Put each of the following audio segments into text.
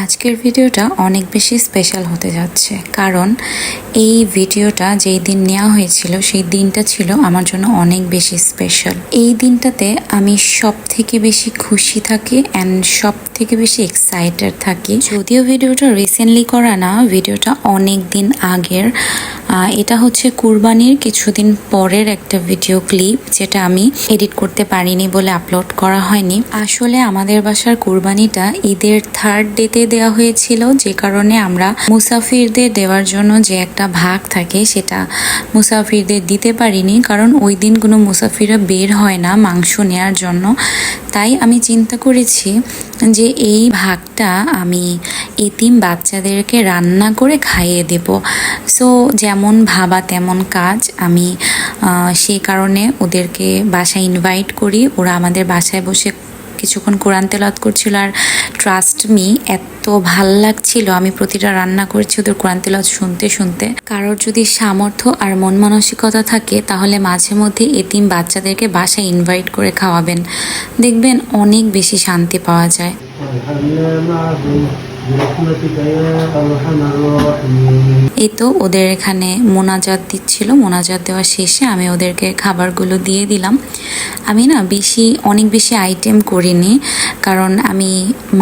আজকের ভিডিওটা অনেক বেশি স্পেশাল হতে যাচ্ছে, কারণ এই ভিডিওটা যেই দিন নেওয়া হয়েছিল সেই দিনটা ছিল আমার জন্য অনেক বেশি স্পেশাল। এই দিনটাতে আমি সব থেকে বেশি খুশি থাকি অ্যান্ড সব থেকে বেশি এক্সাইটেড থাকি। যদিও ভিডিওটা রিসেন্টলি করা না, ভিডিওটা অনেক দিন আগের। এটা হচ্ছে কুরবানির কিছুদিন পরের একটা ভিডিও ক্লিপ, যেটা আমি এডিট করতে পারিনি বলে আপলোড করা হয়নি। আসলে আমাদের বাসার কুরবানিটা ঈদের থার্ড ডেতে দেওয়া হয়েছিল, যে কারণে আমরা মুসাফিরদের দেওয়ার জন্য যে একটা ভাগ থাকে সেটা মুসাফিরদের দিতে পারিনি, কারণ ওই দিন কোনো মুসাফিররা বের হয় না মাংস নেয়ার জন্য। তাই আমি চিন্তা করেছি যে এই ভাগটা আমি এতিম বাচ্চাদেরকে রান্না করে খাইয়ে দেব। সো যেমন ভাবা তেমন কাজ। আমি সেই কারণে ওদেরকে বাসায় ইনভাইট করি। ওরা আমাদের বাসায় বসে কিছুক্ষণ কোরআন তেলাওয়াত করছিল, আর ট্রাস্ট মি এত ভাল লাগছিল। আমি প্রতিটা রান্না করছি ওদের কোরআন তেলাওয়াত শুনতে শুনতে। কারোর যদি সামর্থ্য আর মন মানসিকতা থাকে তাহলে মাঝে মধ্যে এতিম বাচ্চাদেরকে বাসায় ইনভাইট করে খাওয়াবেন, দেখবেন অনেক বেশি শান্তি পাওয়া যায়। এই তো ওদের এখানে মোনাজাত দিচ্ছিল, মোনাজাত দেওয়া শেষে আমি ওদেরকে খাবারগুলো দিয়ে দিলাম। আমি না অনেক বেশি আইটেম করিনি, কারণ আমি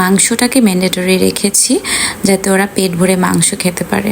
মাংসটাকে ম্যান্ডেটরি রেখেছি যাতে ওরা পেট ভরে মাংস খেতে পারে।